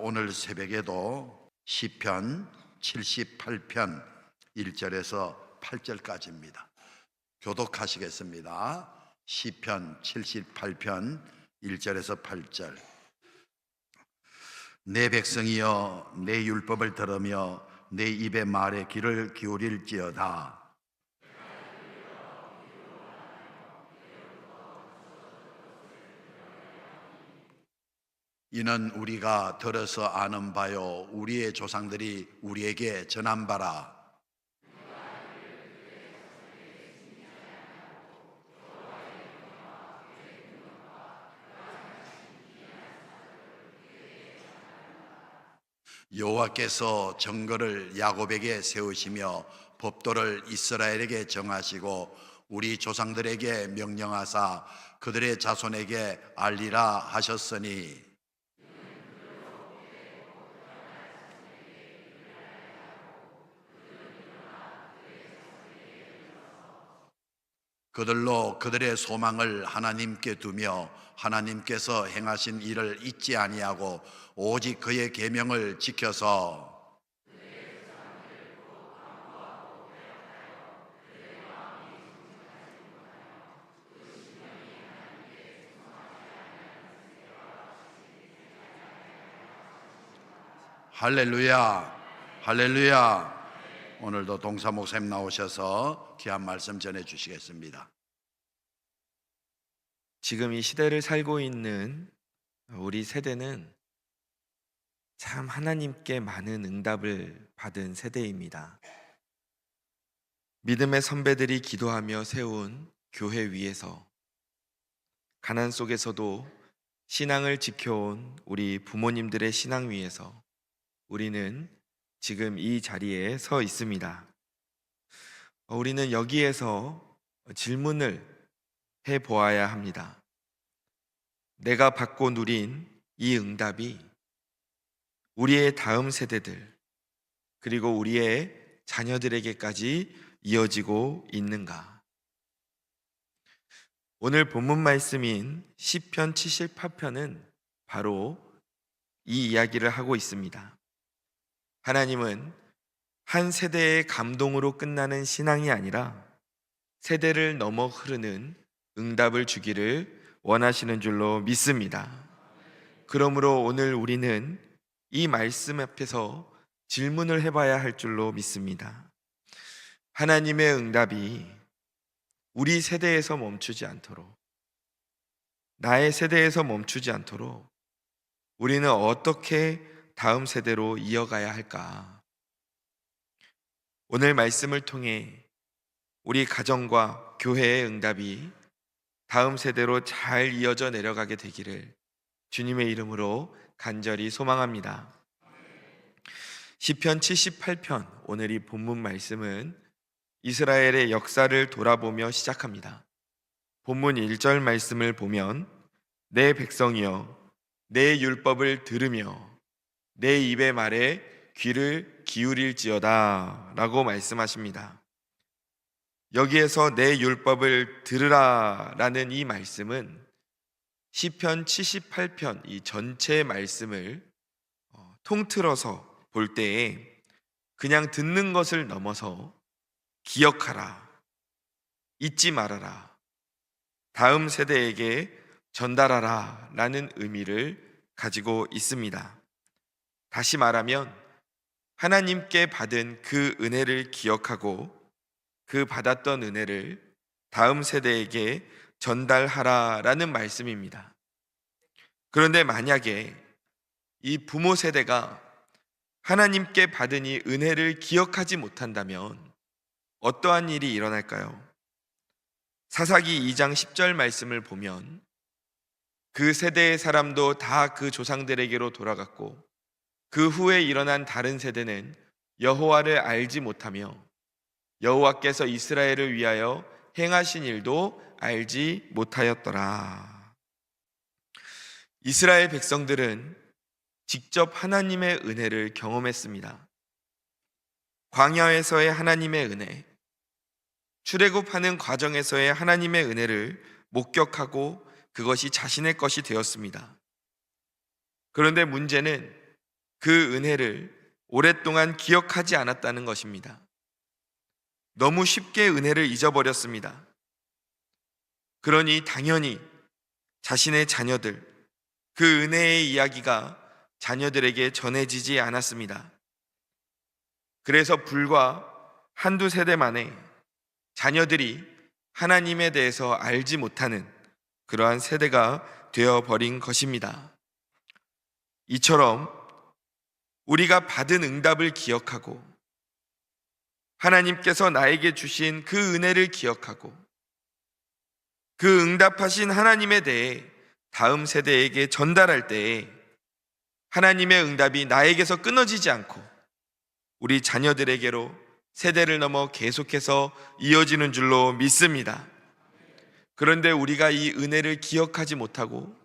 오늘 새벽에도 시편 78편 1절에서 8절까지입니다. 교독하시겠습니다. 시편 78편 1절에서 8절. 내 백성이여 내 율법을 들으며 내 입의 말에 귀를 기울일지어다. 이는 우리가 들어서 아는 바요 우리의 조상들이 우리에게 전한 바라. 여호와께서 정거를 야곱에게 세우시며 법도를 이스라엘에게 정하시고 우리 조상들에게 명령하사 그들의 자손에게 알리라 하셨으니, 그들로 그들의 소망을 하나님께 두며 하나님께서 행하신 일을 잊지 아니하고 오직 그의 계명을 지켜서 할렐루야, 할렐루야. 오늘도 동사 목사님 나오셔서 귀한 말씀 전해주시겠습니다. 지금 이 시대를 살고 있는 우리 세대는 참 하나님께 많은 응답을 받은 세대입니다. 믿음의 선배들이 기도하며 세운 교회 위에서, 가난 속에서도 신앙을 지켜온 우리 부모님들의 신앙 위에서 우리는 지금 이 자리에 서 있습니다. 우리는 여기에서 질문을 해 보아야 합니다. 내가 받고 누린 이 응답이 우리의 다음 세대들 그리고 우리의 자녀들에게까지 이어지고 있는가? 오늘 본문 말씀인 시편 78편은 바로 이 이야기를 하고 있습니다. 하나님은 한 세대의 감동으로 끝나는 신앙이 아니라 세대를 넘어 흐르는 응답을 주기를 원하시는 줄로 믿습니다. 그러므로 오늘 우리는 이 말씀 앞에서 질문을 해봐야 할 줄로 믿습니다. 하나님의 응답이 우리 세대에서 멈추지 않도록, 나의 세대에서 멈추지 않도록 우리는 어떻게 다음 세대로 이어가야 할까? 오늘 말씀을 통해 우리 가정과 교회의 응답이 다음 세대로 잘 이어져 내려가게 되기를 주님의 이름으로 간절히 소망합니다. 시편 78편, 오늘 이 본문 말씀은 이스라엘의 역사를 돌아보며 시작합니다. 본문 1절 말씀을 보면 내 백성이여 내 율법을 들으며 내 입의 말에 귀를 기울일지어다 라고 말씀하십니다. 여기에서 내 율법을 들으라 라는 이 말씀은 시편 78편 이 전체 말씀을 통틀어서 볼 때에 그냥 듣는 것을 넘어서 기억하라, 잊지 말아라, 다음 세대에게 전달하라 라는 의미를 가지고 있습니다. 다시 말하면 하나님께 받은 그 은혜를 기억하고 그 받았던 은혜를 다음 세대에게 전달하라라는 말씀입니다. 그런데 만약에 이 부모 세대가 하나님께 받은 이 은혜를 기억하지 못한다면 어떠한 일이 일어날까요? 사사기 2장 10절 말씀을 보면 그 세대의 사람도 다 그 조상들에게로 돌아갔고 그 후에 일어난 다른 세대는 여호와를 알지 못하며 여호와께서 이스라엘을 위하여 행하신 일도 알지 못하였더라. 이스라엘 백성들은 직접 하나님의 은혜를 경험했습니다. 광야에서의 하나님의 은혜, 출애굽하는 과정에서의 하나님의 은혜를 목격하고 그것이 자신의 것이 되었습니다. 그런데 문제는 그 은혜를 오랫동안 기억하지 않았다는 것입니다. 너무 쉽게 은혜를 잊어버렸습니다. 그러니 당연히 자신의 자녀들, 그 은혜의 이야기가 자녀들에게 전해지지 않았습니다. 그래서 불과 한두 세대 만에 자녀들이 하나님에 대해서 알지 못하는 그러한 세대가 되어버린 것입니다. 이처럼 우리가 받은 응답을 기억하고 하나님께서 나에게 주신 그 은혜를 기억하고 그 응답하신 하나님에 대해 다음 세대에게 전달할 때에 하나님의 응답이 나에게서 끊어지지 않고 우리 자녀들에게로 세대를 넘어 계속해서 이어지는 줄로 믿습니다. 그런데 우리가 이 은혜를 기억하지 못하고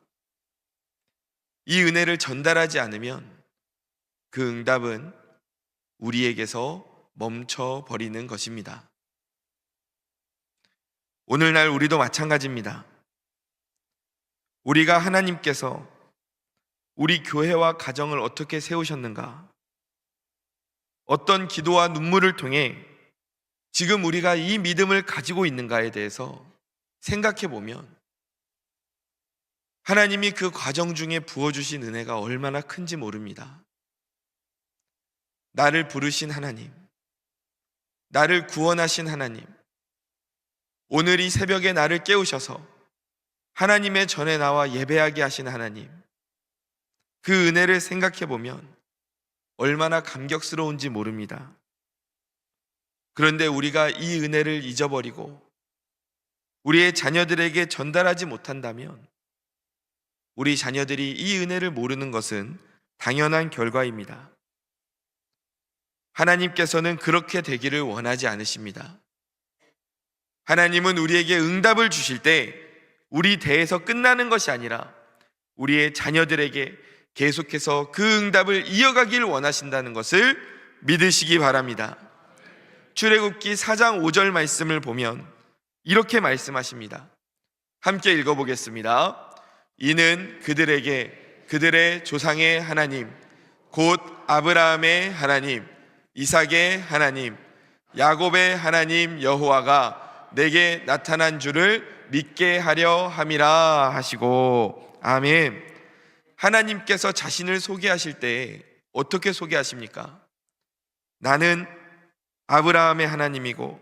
이 은혜를 전달하지 않으면 그 응답은 우리에게서 멈춰버리는 것입니다. 오늘날 우리도 마찬가지입니다. 우리가 하나님께서 우리 교회와 가정을 어떻게 세우셨는가? 어떤 기도와 눈물을 통해 지금 우리가 이 믿음을 가지고 있는가에 대해서 생각해 보면 하나님이 그 과정 중에 부어주신 은혜가 얼마나 큰지 모릅니다. 나를 부르신 하나님, 나를 구원하신 하나님, 오늘 이 새벽에 나를 깨우셔서 하나님의 전에 나와 예배하게 하신 하나님, 그 은혜를 생각해 보면 얼마나 감격스러운지 모릅니다. 그런데 우리가 이 은혜를 잊어버리고 우리의 자녀들에게 전달하지 못한다면 우리 자녀들이 이 은혜를 모르는 것은 당연한 결과입니다. 하나님께서는 그렇게 되기를 원하지 않으십니다. 하나님은 우리에게 응답을 주실 때 우리 대에서 끝나는 것이 아니라 우리의 자녀들에게 계속해서 그 응답을 이어가길 원하신다는 것을 믿으시기 바랍니다. 출애굽기 4장 5절 말씀을 보면 이렇게 말씀하십니다. 함께 읽어보겠습니다. 이는 그들에게 그들의 조상의 하나님 곧 아브라함의 하나님, 이삭의 하나님, 야곱의 하나님 여호와가 내게 나타난 줄을 믿게 하려 함이라 하시고, 아멘. 하나님께서 자신을 소개하실 때 어떻게 소개하십니까? 나는 아브라함의 하나님이고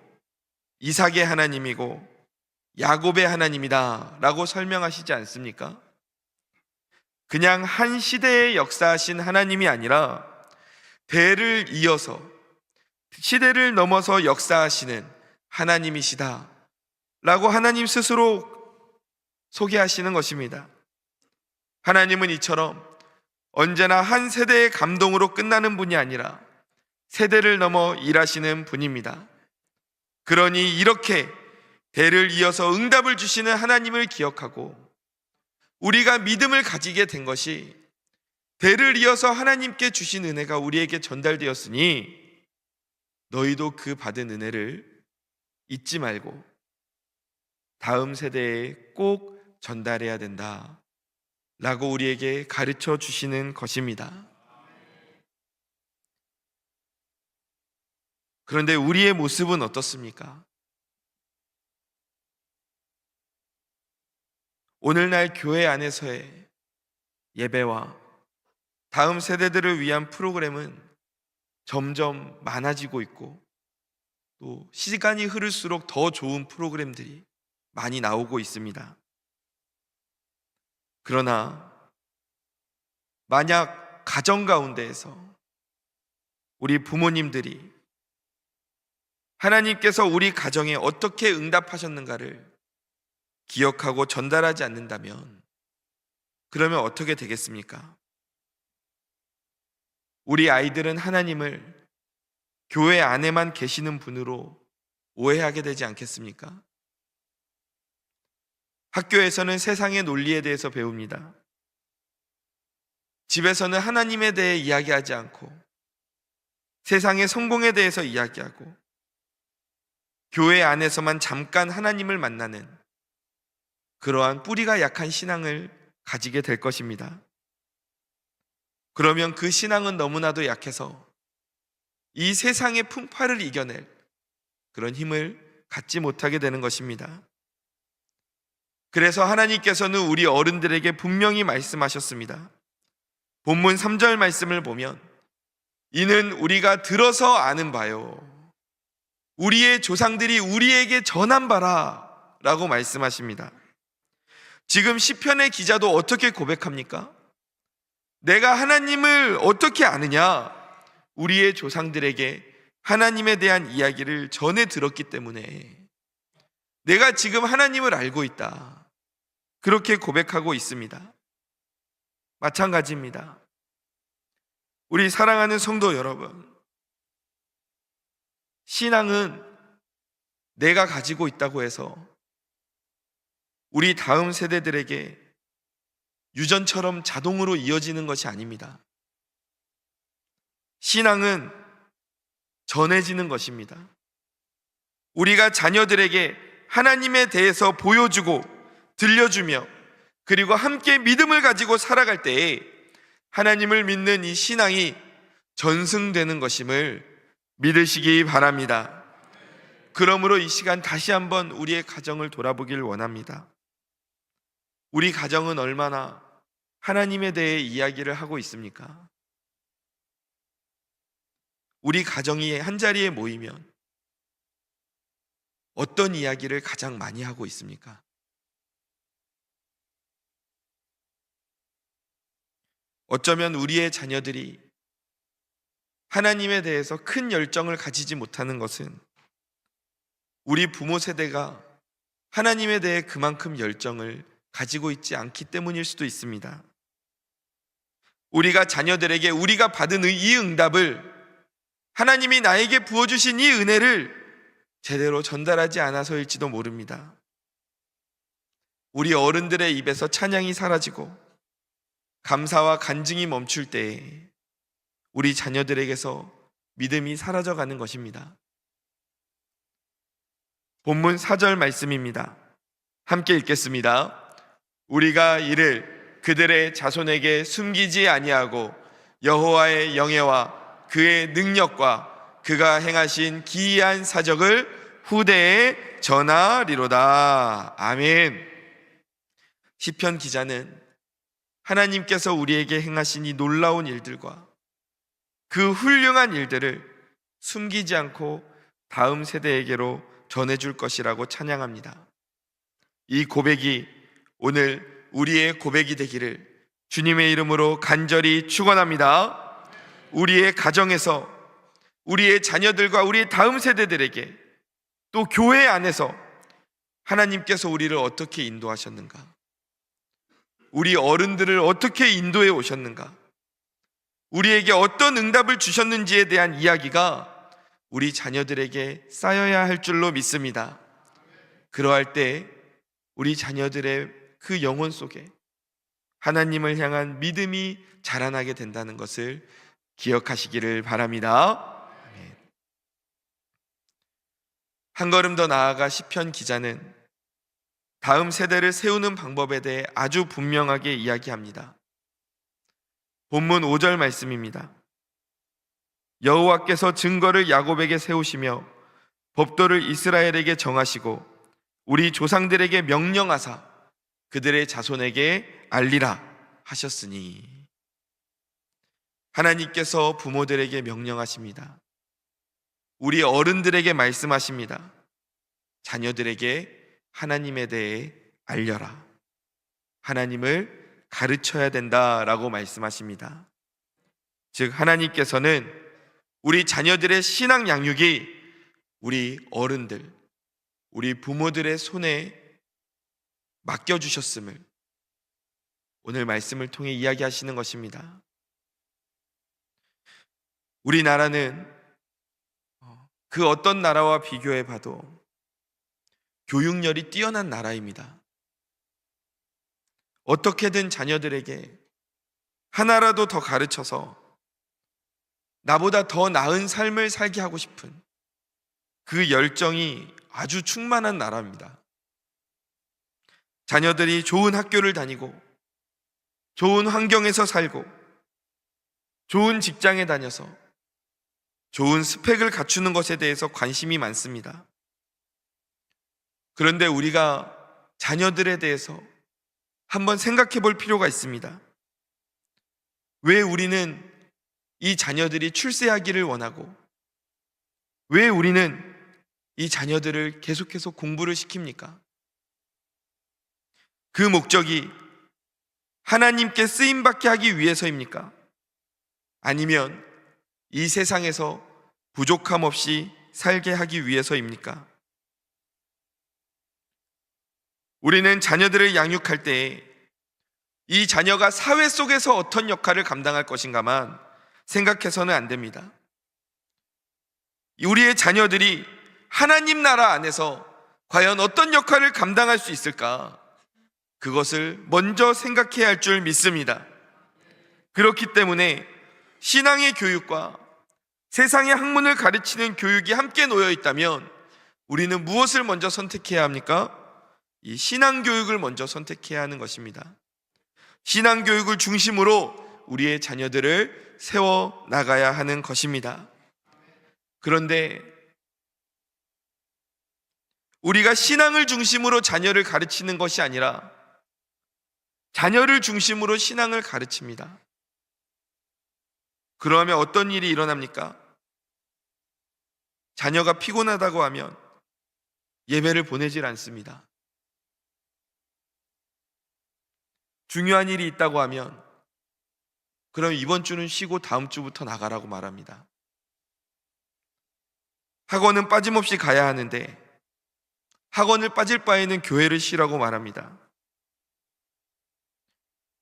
이삭의 하나님이고 야곱의 하나님이다 라고 설명하시지 않습니까? 그냥 한 시대에 역사하신 하나님이 아니라 대를 이어서 시대를 넘어서 역사하시는 하나님이시다 라고 하나님 스스로 소개하시는 것입니다. 하나님은 이처럼 언제나 한 세대의 감동으로 끝나는 분이 아니라 세대를 넘어 일하시는 분입니다. 그러니 이렇게 대를 이어서 응답을 주시는 하나님을 기억하고 우리가 믿음을 가지게 된 것이 대를 이어서 하나님께 주신 은혜가 우리에게 전달되었으니 너희도 그 받은 은혜를 잊지 말고 다음 세대에 꼭 전달해야 된다 라고 우리에게 가르쳐 주시는 것입니다. 그런데 우리의 모습은 어떻습니까? 오늘날 교회 안에서의 예배와 다음 세대들을 위한 프로그램은 점점 많아지고 있고 또 시간이 흐를수록 더 좋은 프로그램들이 많이 나오고 있습니다. 그러나 만약 가정 가운데에서 우리 부모님들이 하나님께서 우리 가정에 어떻게 응답하셨는가를 기억하고 전달하지 않는다면 그러면 어떻게 되겠습니까? 우리 아이들은 하나님을 교회 안에만 계시는 분으로 오해하게 되지 않겠습니까? 학교에서는 세상의 논리에 대해서 배웁니다. 집에서는 하나님에 대해 이야기하지 않고 세상의 성공에 대해서 이야기하고 교회 안에서만 잠깐 하나님을 만나는 그러한 뿌리가 약한 신앙을 가지게 될 것입니다. 그러면 그 신앙은 너무나도 약해서 이 세상의 풍파를 이겨낼 그런 힘을 갖지 못하게 되는 것입니다. 그래서 하나님께서는 우리 어른들에게 분명히 말씀하셨습니다. 본문 3절 말씀을 보면 이는 우리가 들어서 아는 바요, 우리의 조상들이 우리에게 전한 바라 라고 말씀하십니다. 지금 시편의 기자도 어떻게 고백합니까? 내가 하나님을 어떻게 아느냐? 우리의 조상들에게 하나님에 대한 이야기를 전해 들었기 때문에 내가 지금 하나님을 알고 있다, 그렇게 고백하고 있습니다. 마찬가지입니다. 우리 사랑하는 성도 여러분, 신앙은 내가 가지고 있다고 해서 우리 다음 세대들에게 유전처럼 자동으로 이어지는 것이 아닙니다. 신앙은 전해지는 것입니다. 우리가 자녀들에게 하나님에 대해서 보여주고 들려주며 그리고 함께 믿음을 가지고 살아갈 때에 하나님을 믿는 이 신앙이 전승되는 것임을 믿으시기 바랍니다. 그러므로 이 시간 다시 한번 우리의 가정을 돌아보길 원합니다. 우리 가정은 얼마나 하나님에 대해 이야기를 하고 있습니까? 우리 가정이 한자리에 모이면 어떤 이야기를 가장 많이 하고 있습니까? 어쩌면 우리의 자녀들이 하나님에 대해서 큰 열정을 가지지 못하는 것은 우리 부모 세대가 하나님에 대해 그만큼 열정을 가지고 있지 않기 때문일 수도 있습니다. 우리가 자녀들에게 우리가 받은 이 응답을, 하나님이 나에게 부어주신 이 은혜를 제대로 전달하지 않아서일지도 모릅니다. 우리 어른들의 입에서 찬양이 사라지고 감사와 간증이 멈출 때에 우리 자녀들에게서 믿음이 사라져가는 것입니다. 본문 4절 말씀입니다. 함께 읽겠습니다. 우리가 이를 그들의 자손에게 숨기지 아니하고 여호와의 영예와 그의 능력과 그가 행하신 기이한 사적을 후대에 전하리로다. 아멘. 시편 기자는 하나님께서 우리에게 행하신 이 놀라운 일들과 그 훌륭한 일들을 숨기지 않고 다음 세대에게로 전해줄 것이라고 찬양합니다. 이 고백이 오늘 우리의 고백이 되기를 주님의 이름으로 간절히 축원합니다. 우리의 가정에서 우리의 자녀들과 우리의 다음 세대들에게 또 교회 안에서 하나님께서 우리를 어떻게 인도하셨는가, 우리 어른들을 어떻게 인도해 오셨는가, 우리에게 어떤 응답을 주셨는지에 대한 이야기가 우리 자녀들에게 쌓여야 할 줄로 믿습니다. 그러할 때 우리 자녀들의 그 영혼 속에 하나님을 향한 믿음이 자라나게 된다는 것을 기억하시기를 바랍니다. 한 걸음 더 나아가 시편 기자는 다음 세대를 세우는 방법에 대해 아주 분명하게 이야기합니다. 본문 5절 말씀입니다. 여호와께서 증거를 야곱에게 세우시며 법도를 이스라엘에게 정하시고 우리 조상들에게 명령하사 그들의 자손에게 알리라 하셨으니, 하나님께서 부모들에게 명령하십니다. 우리 어른들에게 말씀하십니다. 자녀들에게 하나님에 대해 알려라, 하나님을 가르쳐야 된다라고 말씀하십니다. 즉 하나님께서는 우리 자녀들의 신앙 양육이 우리 어른들, 우리 부모들의 손에 맡겨주셨음을 오늘 말씀을 통해 이야기하시는 것입니다. 우리나라는 그 어떤 나라와 비교해 봐도 교육열이 뛰어난 나라입니다. 어떻게든 자녀들에게 하나라도 더 가르쳐서 나보다 더 나은 삶을 살게 하고 싶은 그 열정이 아주 충만한 나라입니다. 자녀들이 좋은 학교를 다니고 좋은 환경에서 살고 좋은 직장에 다녀서 좋은 스펙을 갖추는 것에 대해서 관심이 많습니다. 그런데 우리가 자녀들에 대해서 한번 생각해 볼 필요가 있습니다. 왜 우리는 이 자녀들이 출세하기를 원하고, 왜 우리는 이 자녀들을 계속해서 공부를 시킵니까? 그 목적이 하나님께 쓰임받게 하기 위해서입니까? 아니면 이 세상에서 부족함 없이 살게 하기 위해서입니까? 우리는 자녀들을 양육할 때 이 자녀가 사회 속에서 어떤 역할을 감당할 것인가만 생각해서는 안 됩니다. 우리의 자녀들이 하나님 나라 안에서 과연 어떤 역할을 감당할 수 있을까? 그것을 먼저 생각해야 할 줄 믿습니다. 그렇기 때문에 신앙의 교육과 세상의 학문을 가르치는 교육이 함께 놓여 있다면 우리는 무엇을 먼저 선택해야 합니까? 이 신앙 교육을 먼저 선택해야 하는 것입니다. 신앙 교육을 중심으로 우리의 자녀들을 세워 나가야 하는 것입니다. 그런데 우리가 신앙을 중심으로 자녀를 가르치는 것이 아니라 자녀를 중심으로 신앙을 가르칩니다. 그러면 어떤 일이 일어납니까? 자녀가 피곤하다고 하면 예배를 보내질 않습니다. 중요한 일이 있다고 하면 그럼 이번 주는 쉬고 다음 주부터 나가라고 말합니다. 학원은 빠짐없이 가야 하는데 학원을 빠질 바에는 교회를 쉬라고 말합니다.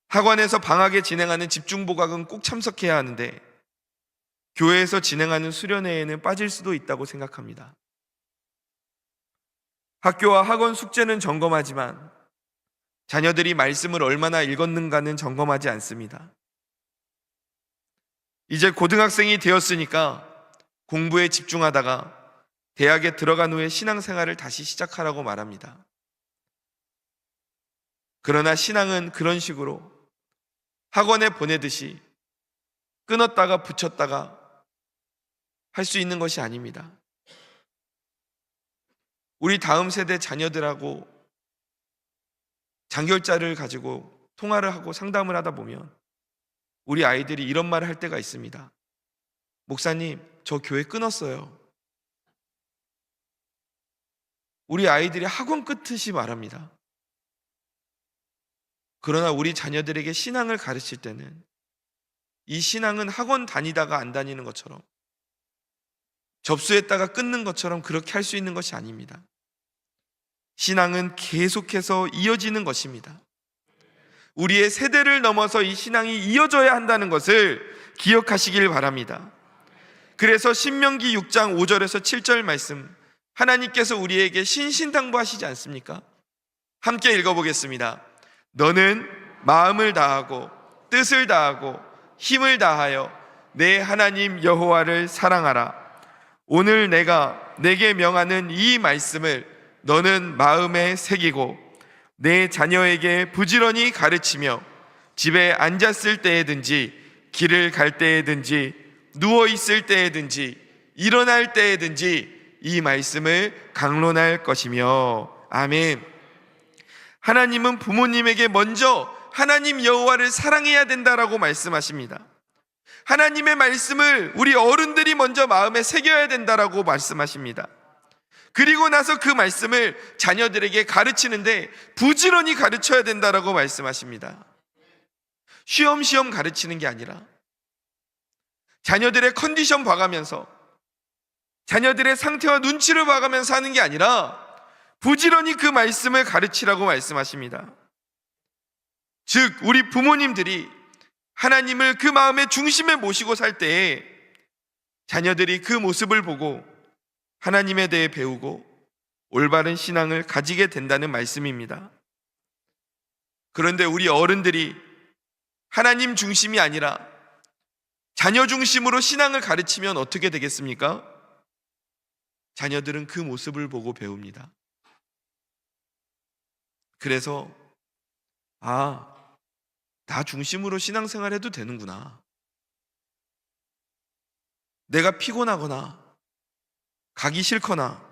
학원에서 방학에 진행하는 집중보각은 꼭 참석해야 하는데 교회에서 진행하는 수련회에는 빠질 수도 있다고 생각합니다. 학교와 학원 숙제는 점검하지만 자녀들이 말씀을 얼마나 읽었는가는 점검하지 않습니다. 이제 고등학생이 되었으니까 공부에 집중하다가 대학에 들어간 후에 신앙생활을 다시 시작하라고 말합니다. 그러나 신앙은 그런 식으로 학원에 보내듯이 끊었다가 붙였다가 할 수 있는 것이 아닙니다. 우리 다음 세대 자녀들하고 장결자를 가지고 통화를 하고 상담을 하다 보면 우리 아이들이 이런 말을 할 때가 있습니다. 목사님, 저 교회 끊었어요. 우리 아이들이 학원 끊듯이 말합니다. 그러나 우리 자녀들에게 신앙을 가르칠 때는 이 신앙은 학원 다니다가 안 다니는 것처럼 접수했다가 끊는 것처럼 그렇게 할 수 있는 것이 아닙니다. 신앙은 계속해서 이어지는 것입니다. 우리의 세대를 넘어서 이 신앙이 이어져야 한다는 것을 기억하시길 바랍니다. 그래서 신명기 6장 5절에서 7절 말씀, 하나님께서 우리에게 신신당부하시지 않습니까? 함께 읽어보겠습니다. 너는 마음을 다하고 뜻을 다하고 힘을 다하여 내 하나님 여호와를 사랑하라. 오늘 내가 내게 명하는 이 말씀을 너는 마음에 새기고 내 자녀에게 부지런히 가르치며 집에 앉았을 때에든지 길을 갈 때에든지 누워 있을 때에든지 일어날 때에든지 이 말씀을 강론할 것이며. 아멘. 하나님은 부모님에게 먼저 하나님 여호와를 사랑해야 된다라고 말씀하십니다. 하나님의 말씀을 우리 어른들이 먼저 마음에 새겨야 된다라고 말씀하십니다. 그리고 나서 그 말씀을 자녀들에게 가르치는데 부지런히 가르쳐야 된다라고 말씀하십니다. 쉬엄쉬엄 가르치는 게 아니라 자녀들의 컨디션 봐가면서 자녀들의 상태와 눈치를 봐가면서 하는 게 아니라 부지런히 그 말씀을 가르치라고 말씀하십니다. 즉 우리 부모님들이 하나님을 그 마음의 중심에 모시고 살 때에 자녀들이 그 모습을 보고 하나님에 대해 배우고 올바른 신앙을 가지게 된다는 말씀입니다. 그런데 우리 어른들이 하나님 중심이 아니라 자녀 중심으로 신앙을 가르치면 어떻게 되겠습니까? 자녀들은 그 모습을 보고 배웁니다. 그래서 나 중심으로 신앙생활 해도 되는구나. 내가 피곤하거나 가기 싫거나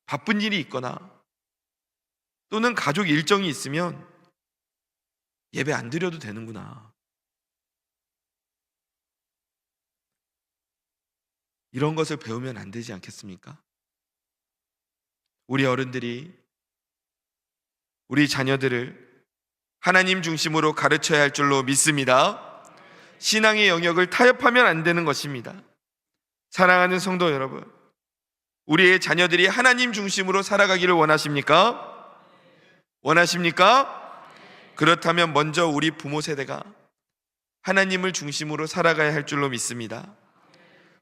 바쁜 일이 있거나 또는 가족 일정이 있으면 예배 안 드려도 되는구나. 이런 것을 배우면 안 되지 않겠습니까? 우리 어른들이 우리 자녀들을 하나님 중심으로 가르쳐야 할 줄로 믿습니다. 신앙의 영역을 타협하면 안 되는 것입니다. 사랑하는 성도 여러분, 우리의 자녀들이 하나님 중심으로 살아가기를 원하십니까? 원하십니까? 그렇다면 먼저 우리 부모 세대가 하나님을 중심으로 살아가야 할 줄로 믿습니다.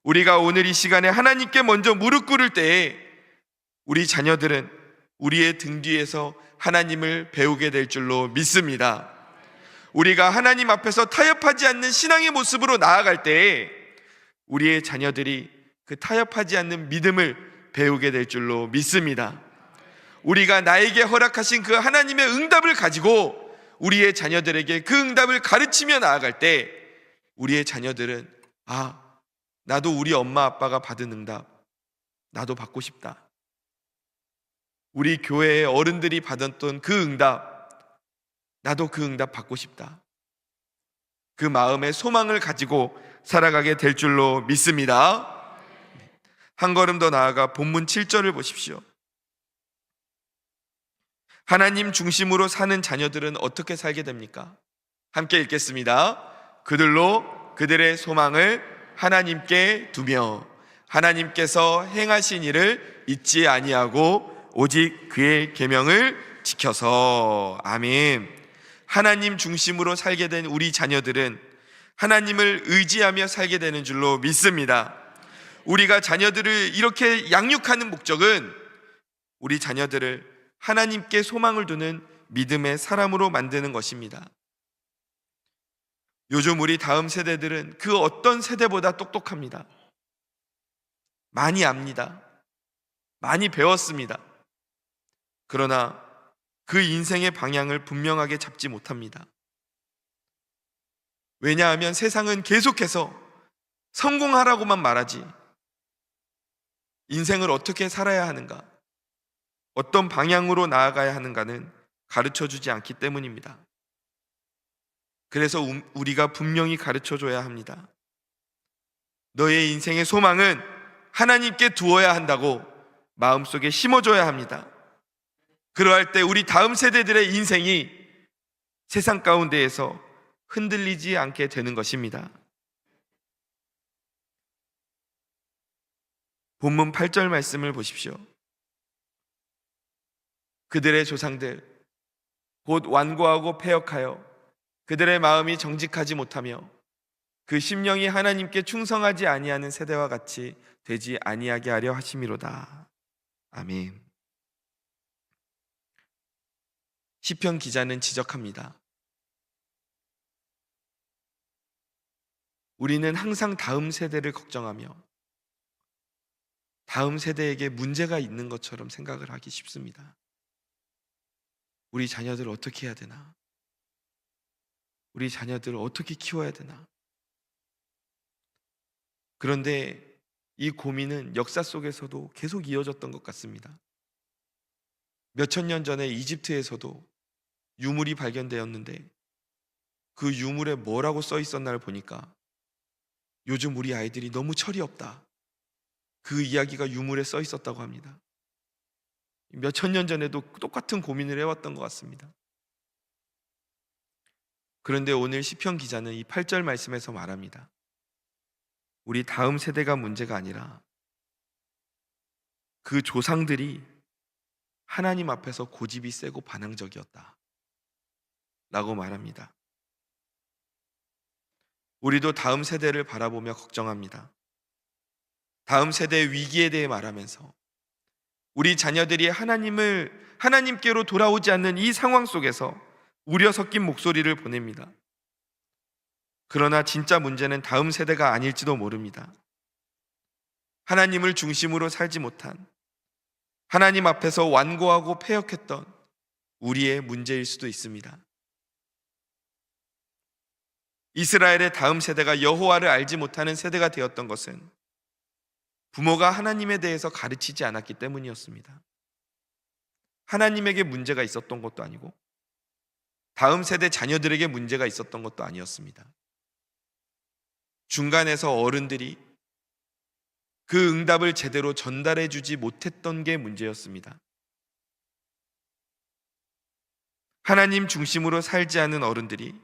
우리가 오늘 이 시간에 하나님께 먼저 무릎 꿇을 때에 우리 자녀들은 우리의 등 뒤에서 하나님을 배우게 될 줄로 믿습니다. 우리가 하나님 앞에서 타협하지 않는 신앙의 모습으로 나아갈 때에 우리의 자녀들이 그 타협하지 않는 믿음을 배우게 될 줄로 믿습니다. 우리가 나에게 허락하신 그 하나님의 응답을 가지고 우리의 자녀들에게 그 응답을 가르치며 나아갈 때 우리의 자녀들은 나도 우리 엄마 아빠가 받은 응답 나도 받고 싶다. 우리 교회의 어른들이 받았던 그 응답 나도 그 응답 받고 싶다. 그 마음의 소망을 가지고 살아가게 될 줄로 믿습니다. 한 걸음 더 나아가 본문 7절을 보십시오. 하나님 중심으로 사는 자녀들은 어떻게 살게 됩니까? 함께 읽겠습니다. 그들로 그들의 소망을 하나님께 두며 하나님께서 행하신 일을 잊지 아니하고 오직 그의 계명을 지켜서. 아멘. 하나님 중심으로 살게 된 우리 자녀들은 하나님을 의지하며 살게 되는 줄로 믿습니다. 우리가 자녀들을 이렇게 양육하는 목적은 우리 자녀들을 하나님께 소망을 두는 믿음의 사람으로 만드는 것입니다. 요즘 우리 다음 세대들은 그 어떤 세대보다 똑똑합니다. 많이 압니다. 많이 배웠습니다. 그러나 그 인생의 방향을 분명하게 잡지 못합니다. 왜냐하면 세상은 계속해서 성공하라고만 말하지 인생을 어떻게 살아야 하는가, 어떤 방향으로 나아가야 하는가는 가르쳐주지 않기 때문입니다. 그래서 우리가 분명히 가르쳐줘야 합니다. 너의 인생의 소망은 하나님께 두어야 한다고 마음속에 심어줘야 합니다. 그러할 때 우리 다음 세대들의 인생이 세상 가운데에서 흔들리지 않게 되는 것입니다. 본문 8절 말씀을 보십시오. 그들의 조상들 곧 완고하고 패역하여 그들의 마음이 정직하지 못하며 그 심령이 하나님께 충성하지 아니하는 세대와 같이 되지 아니하게 하려 하심이로다. 아멘. 시편 기자는 지적합니다. 우리는 항상 다음 세대를 걱정하며 다음 세대에게 문제가 있는 것처럼 생각을 하기 쉽습니다. 우리 자녀들을 어떻게 해야 되나? 우리 자녀들을 어떻게 키워야 되나? 그런데 이 고민은 역사 속에서도 계속 이어졌던 것 같습니다. 몇천 년 전에 이집트에서도 유물이 발견되었는데 그 유물에 뭐라고 써 있었나를 보니까 요즘 우리 아이들이 너무 철이 없다. 그 이야기가 유물에 써 있었다고 합니다. 몇천 년 전에도 똑같은 고민을 해왔던 것 같습니다. 그런데 오늘 시편 기자는 이 8절 말씀에서 말합니다. 우리 다음 세대가 문제가 아니라 그 조상들이 하나님 앞에서 고집이 세고 반항적이었다 라고 말합니다. 우리도 다음 세대를 바라보며 걱정합니다. 다음 세대의 위기에 대해 말하면서 우리 자녀들이 하나님께로 돌아오지 않는 이 상황 속에서 우려 섞인 목소리를 보냅니다. 그러나 진짜 문제는 다음 세대가 아닐지도 모릅니다. 하나님을 중심으로 살지 못한, 하나님 앞에서 완고하고 패역했던 우리의 문제일 수도 있습니다. 이스라엘의 다음 세대가 여호와를 알지 못하는 세대가 되었던 것은 부모가 하나님에 대해서 가르치지 않았기 때문이었습니다. 하나님에게 문제가 있었던 것도 아니고 다음 세대 자녀들에게 문제가 있었던 것도 아니었습니다. 중간에서 어른들이 그 응답을 제대로 전달해 주지 못했던 게 문제였습니다. 하나님 중심으로 살지 않은 어른들이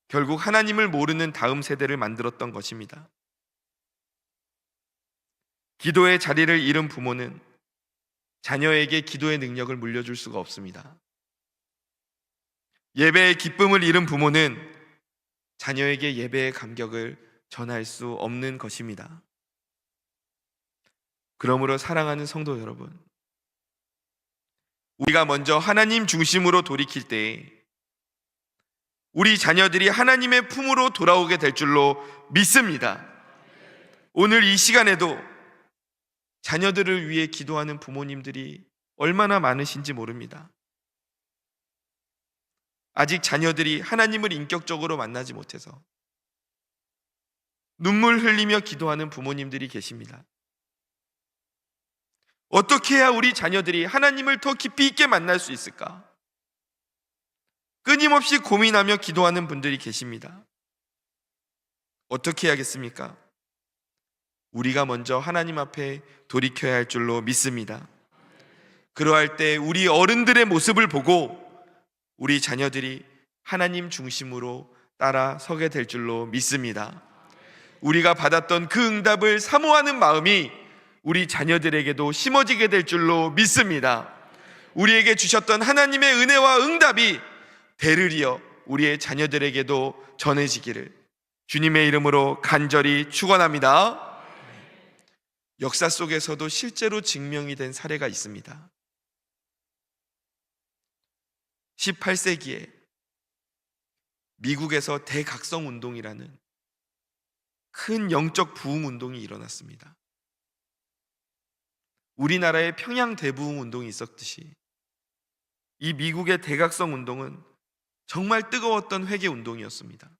결국 하나님을 모르는 다음 세대를 만들었던 것입니다. 기도의 자리를 잃은 부모는 자녀에게 기도의 능력을 물려줄 수가 없습니다. 예배의 기쁨을 잃은 부모는 자녀에게 예배의 감격을 전할 수 없는 것입니다. 그러므로 사랑하는 성도 여러분, 우리가 먼저 하나님 중심으로 돌이킬 때에 우리 자녀들이 하나님의 품으로 돌아오게 될 줄로 믿습니다. 오늘 이 시간에도 자녀들을 위해 기도하는 부모님들이 얼마나 많으신지 모릅니다. 아직 자녀들이 하나님을 인격적으로 만나지 못해서 눈물 흘리며 기도하는 부모님들이 계십니다. 어떻게 해야 우리 자녀들이 하나님을 더 깊이 있게 만날 수 있을까? 끊임없이 고민하며 기도하는 분들이 계십니다. 어떻게 해야겠습니까? 우리가 먼저 하나님 앞에 돌이켜야 할 줄로 믿습니다. 그러할 때 우리 어른들의 모습을 보고 우리 자녀들이 하나님 중심으로 따라 서게 될 줄로 믿습니다. 우리가 받았던 그 응답을 사모하는 마음이 우리 자녀들에게도 심어지게 될 줄로 믿습니다. 우리에게 주셨던 하나님의 은혜와 응답이 대를 이어 우리의 자녀들에게도 전해지기를 주님의 이름으로 간절히 축원합니다. 역사 속에서도 실제로 증명이 된 사례가 있습니다. 18세기에 미국에서 대각성 운동이라는 큰 영적 부흥 운동이 일어났습니다. 우리나라의 평양 대부흥 운동이 있었듯이 이 미국의 대각성 운동은 정말 뜨거웠던 회개 운동이었습니다.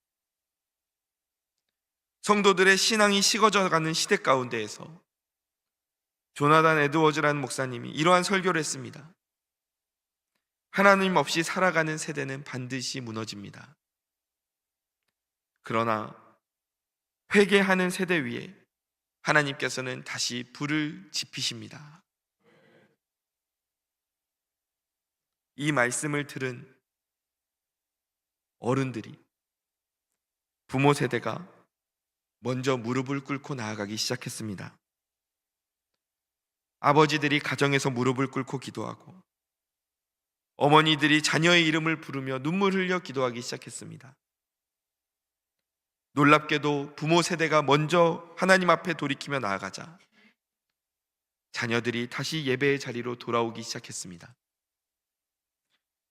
성도들의 신앙이 식어져가는 시대 가운데에서 조나단 에드워즈라는 목사님이 이러한 설교를 했습니다. 하나님 없이 살아가는 세대는 반드시 무너집니다. 그러나 회개하는 세대 위에 하나님께서는 다시 불을 지피십니다. 이 말씀을 들은 어른들이, 부모 세대가 먼저 무릎을 꿇고 나아가기 시작했습니다. 아버지들이 가정에서 무릎을 꿇고 기도하고 어머니들이 자녀의 이름을 부르며 눈물 흘려 기도하기 시작했습니다. 놀랍게도 부모 세대가 먼저 하나님 앞에 돌이키며 나아가자 자녀들이 다시 예배의 자리로 돌아오기 시작했습니다.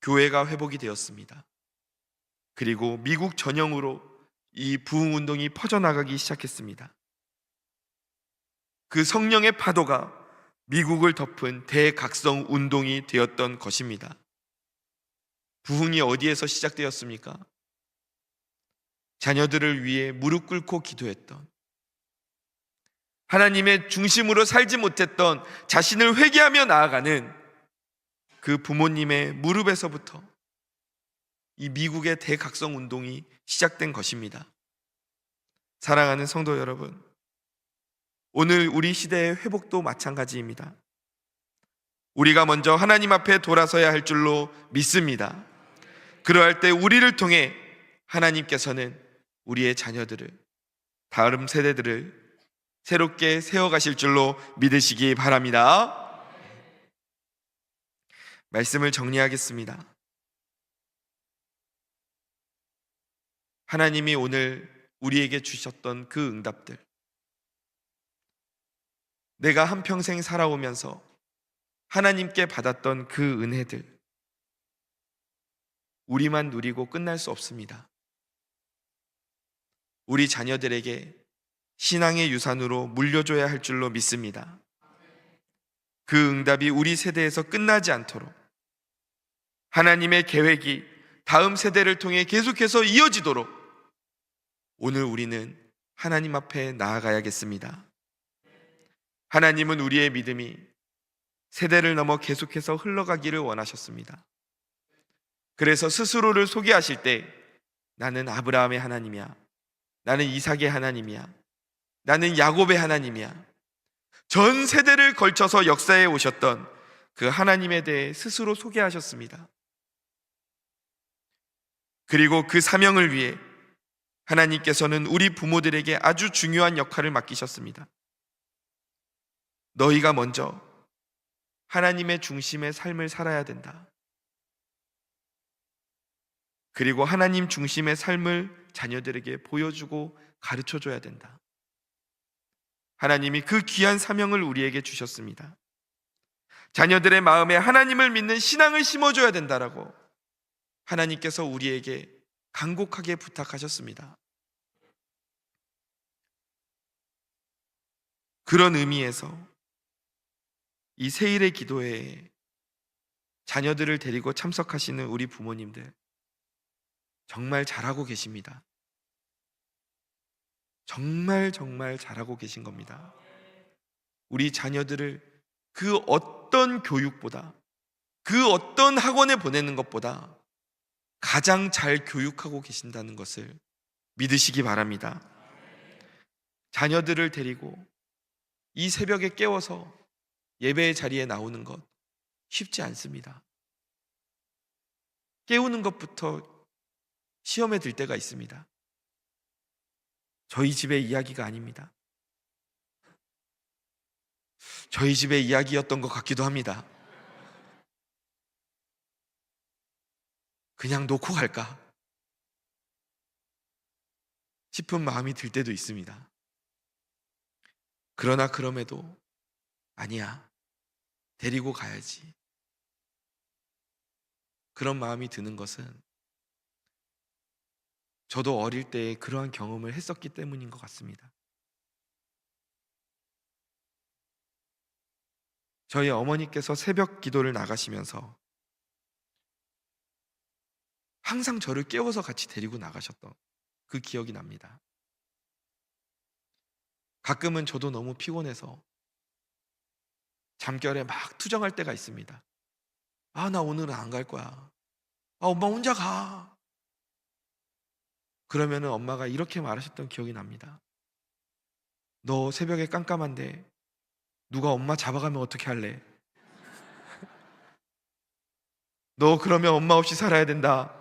교회가 회복이 되었습니다. 그리고 미국 전역으로 이 부흥 운동이 퍼져나가기 시작했습니다. 그 성령의 파도가 미국을 덮은 대각성 운동이 되었던 것입니다. 부흥이 어디에서 시작되었습니까? 자녀들을 위해 무릎 꿇고 기도했던, 하나님의 중심으로 살지 못했던 자신을 회개하며 나아가는 그 부모님의 무릎에서부터 이 미국의 대각성 운동이 시작된 것입니다. 사랑하는 성도 여러분, 오늘 우리 시대의 회복도 마찬가지입니다. 우리가 먼저 하나님 앞에 돌아서야 할 줄로 믿습니다. 그러할 때 우리를 통해 하나님께서는 우리의 자녀들을, 다음 세대들을 새롭게 세워가실 줄로 믿으시기 바랍니다. 말씀을 정리하겠습니다. 하나님이 오늘 우리에게 주셨던 그 응답들, 내가 한평생 살아오면서 하나님께 받았던 그 은혜들, 우리만 누리고 끝날 수 없습니다. 우리 자녀들에게 신앙의 유산으로 물려줘야 할 줄로 믿습니다. 그 응답이 우리 세대에서 끝나지 않도록 하나님의 계획이 다음 세대를 통해 계속해서 이어지도록 오늘 우리는 하나님 앞에 나아가야겠습니다. 하나님은 우리의 믿음이 세대를 넘어 계속해서 흘러가기를 원하셨습니다. 그래서 스스로를 소개하실 때 나는 아브라함의 하나님이야, 나는 이삭의 하나님이야, 나는 야곱의 하나님이야, 전 세대를 걸쳐서 역사에 오셨던 그 하나님에 대해 스스로 소개하셨습니다. 그리고 그 사명을 위해 하나님께서는 우리 부모들에게 아주 중요한 역할을 맡기셨습니다. 너희가 먼저 하나님의 중심의 삶을 살아야 된다. 그리고 하나님 중심의 삶을 자녀들에게 보여주고 가르쳐줘야 된다. 하나님이 그 귀한 사명을 우리에게 주셨습니다. 자녀들의 마음에 하나님을 믿는 신앙을 심어줘야 된다라고 하나님께서 우리에게 간곡하게 부탁하셨습니다. 그런 의미에서 이 세일의 기도회에 자녀들을 데리고 참석하시는 우리 부모님들 정말 잘하고 계십니다. 정말 잘하고 계신 겁니다. 우리 자녀들을 그 어떤 교육보다, 그 어떤 학원에 보내는 것보다 가장 잘 교육하고 계신다는 것을 믿으시기 바랍니다. 자녀들을 데리고 이 새벽에 깨워서 예배의 자리에 나오는 것 쉽지 않습니다. 깨우는 것부터 시험에 들 때가 있습니다. 저희 집의 이야기가 아닙니다. 저희 집의 이야기였던 것 같기도 합니다. 그냥 놓고 갈까 싶은 마음이 들 때도 있습니다. 그러나 그럼에도 아니야, 데리고 가야지, 그런 마음이 드는 것은 저도 어릴 때 그러한 경험을 했었기 때문인 것 같습니다. 저희 어머니께서 새벽 기도를 나가시면서 항상 저를 깨워서 같이 데리고 나가셨던 그 기억이 납니다. 가끔은 저도 너무 피곤해서 잠결에 막 투정할 때가 있습니다. 아, 나 오늘은 안 갈 거야. 아, 엄마 혼자 가. 그러면은 엄마가 이렇게 말하셨던 기억이 납니다. 너 새벽에 깜깜한데 누가 엄마 잡아가면 어떻게 할래? 너 그러면 엄마 없이 살아야 된다.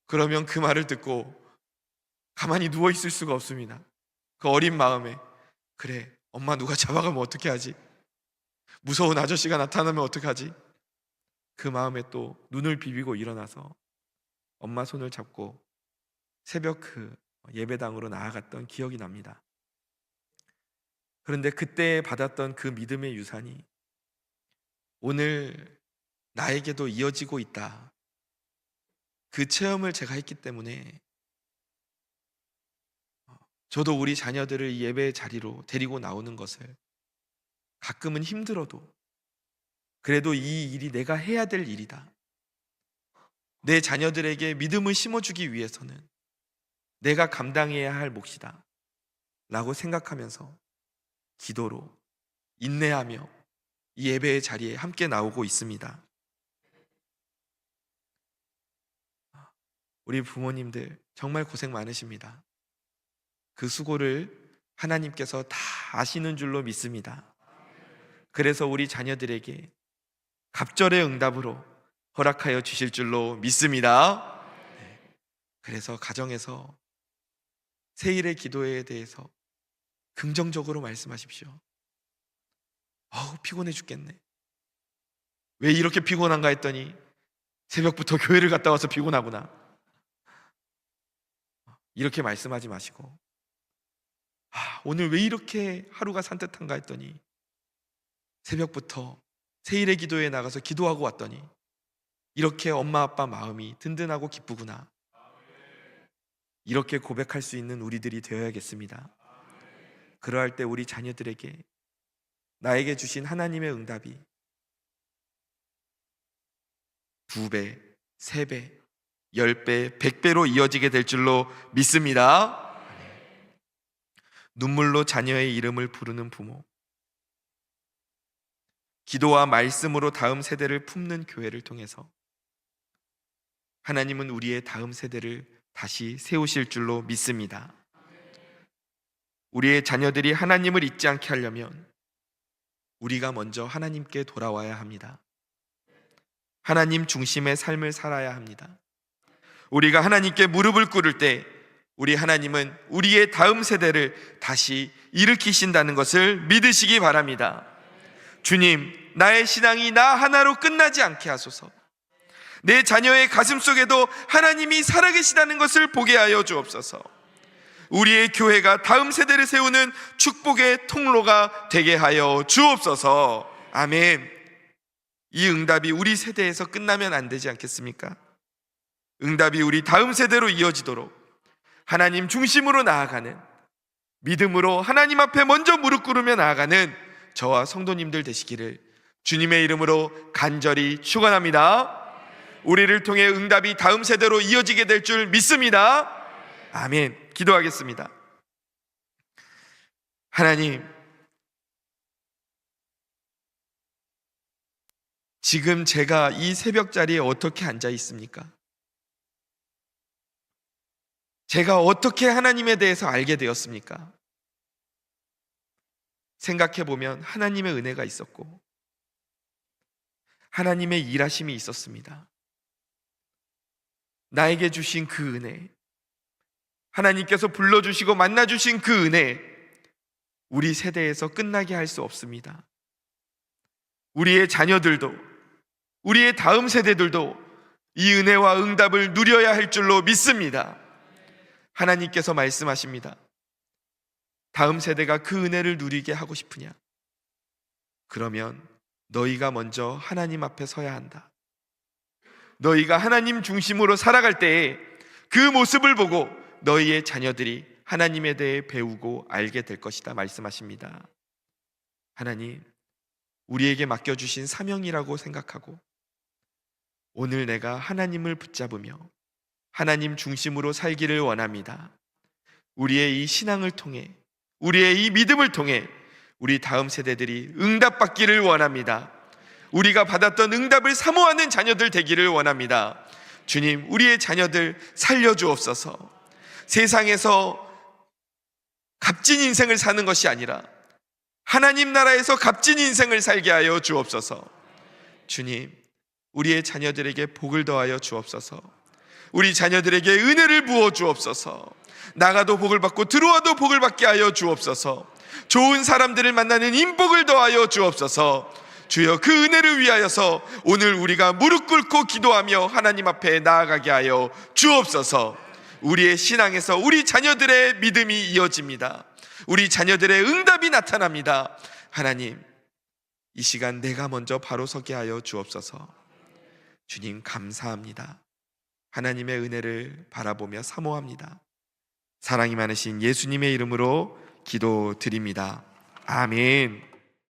그러면 그 말을 듣고 가만히 누워있을 수가 없습니다. 그 어린 마음에 그래, 엄마 누가 잡아가면 어떻게 하지? 무서운 아저씨가 나타나면 어떡하지? 그 마음에 또 눈을 비비고 일어나서 엄마 손을 잡고 새벽 그 예배당으로 나아갔던 기억이 납니다. 그런데 그때 받았던 그 믿음의 유산이 오늘 나에게도 이어지고 있다. 그 체험을 제가 했기 때문에 저도 우리 자녀들을 이 예배의 자리로 데리고 나오는 것을 가끔은 힘들어도 그래도 이 일이 내가 해야 될 일이다. 내 자녀들에게 믿음을 심어주기 위해서는 내가 감당해야 할 몫이다 라고 생각하면서 기도로 인내하며 이 예배의 자리에 함께 나오고 있습니다. 우리 부모님들 정말 고생 많으십니다. 그 수고를 하나님께서 다 아시는 줄로 믿습니다. 그래서 우리 자녀들에게 갑절의 응답으로 허락하여 주실 줄로 믿습니다. 그래서 가정에서 세일의 기도에 대해서 긍정적으로 말씀하십시오. 아우, 피곤해 죽겠네. 왜 이렇게 피곤한가 했더니 새벽부터 교회를 갔다 와서 피곤하구나. 이렇게 말씀하지 마시고, 오늘 왜 이렇게 하루가 산뜻한가 했더니 새벽부터 세일의 기도에 나가서 기도하고 왔더니 이렇게 엄마 아빠 마음이 든든하고 기쁘구나. 이렇게 고백할 수 있는 우리들이 되어야겠습니다. 그러할 때 우리 자녀들에게 나에게 주신 하나님의 응답이 2배, 3배, 10배, 100배로 이어지게 될 줄로 믿습니다. 눈물로 자녀의 이름을 부르는 부모, 기도와 말씀으로 다음 세대를 품는 교회를 통해서 하나님은 우리의 다음 세대를 다시 세우실 줄로 믿습니다. 우리의 자녀들이 하나님을 잊지 않게 하려면 우리가 먼저 하나님께 돌아와야 합니다. 하나님 중심의 삶을 살아야 합니다. 우리가 하나님께 무릎을 꿇을 때 우리 하나님은 우리의 다음 세대를 다시 일으키신다는 것을 믿으시기 바랍니다. 주님, 나의 신앙이 나 하나로 끝나지 않게 하소서. 내 자녀의 가슴 속에도 하나님이 살아계시다는 것을 보게 하여 주옵소서. 우리의 교회가 다음 세대를 세우는 축복의 통로가 되게 하여 주옵소서. 아멘. 이 응답이 우리 세대에서 끝나면 안 되지 않겠습니까? 응답이 우리 다음 세대로 이어지도록 하나님 중심으로 나아가는, 믿음으로 하나님 앞에 먼저 무릎 꿇으며 나아가는 저와 성도님들 되시기를 주님의 이름으로 간절히 축원합니다. 우리를 통해 응답이 다음 세대로 이어지게 될 줄 믿습니다. 아멘. 기도하겠습니다. 하나님, 지금 제가 이 새벽 자리에 어떻게 앉아 있습니까? 제가 어떻게 하나님에 대해서 알게 되었습니까? 생각해 보면 하나님의 은혜가 있었고 하나님의 일하심이 있었습니다. 나에게 주신 그 은혜, 하나님께서 불러주시고 만나주신 그 은혜, 우리 세대에서 끝나게 할 수 없습니다. 우리의 자녀들도, 우리의 다음 세대들도 이 은혜와 응답을 누려야 할 줄로 믿습니다. 하나님께서 말씀하십니다. 다음 세대가 그 은혜를 누리게 하고 싶으냐? 그러면 너희가 먼저 하나님 앞에 서야 한다. 너희가 하나님 중심으로 살아갈 때에 그 모습을 보고 너희의 자녀들이 하나님에 대해 배우고 알게 될 것이다 말씀하십니다. 하나님, 우리에게 맡겨주신 사명이라고 생각하고 오늘 내가 하나님을 붙잡으며 하나님 중심으로 살기를 원합니다. 우리의 이 신앙을 통해, 우리의 이 믿음을 통해 우리 다음 세대들이 응답받기를 원합니다. 우리가 받았던 응답을 사모하는 자녀들 되기를 원합니다. 주님, 우리의 자녀들 살려주옵소서. 세상에서 값진 인생을 사는 것이 아니라 하나님 나라에서 값진 인생을 살게 하여 주옵소서. 주님, 우리의 자녀들에게 복을 더하여 주옵소서. 우리 자녀들에게 은혜를 부어 주옵소서. 나가도 복을 받고 들어와도 복을 받게 하여 주옵소서. 좋은 사람들을 만나는 인복을 더하여 주옵소서. 주여, 그 은혜를 위하여서 오늘 우리가 무릎 꿇고 기도하며 하나님 앞에 나아가게 하여 주옵소서. 우리의 신앙에서 우리 자녀들의 믿음이 이어집니다. 우리 자녀들의 응답이 나타납니다. 하나님, 이 시간 내가 먼저 바로 서게 하여 주옵소서. 주님, 감사합니다. 하나님의 은혜를 바라보며 사모합니다. 사랑이 많으신 예수님의 이름으로 기도드립니다. 아멘.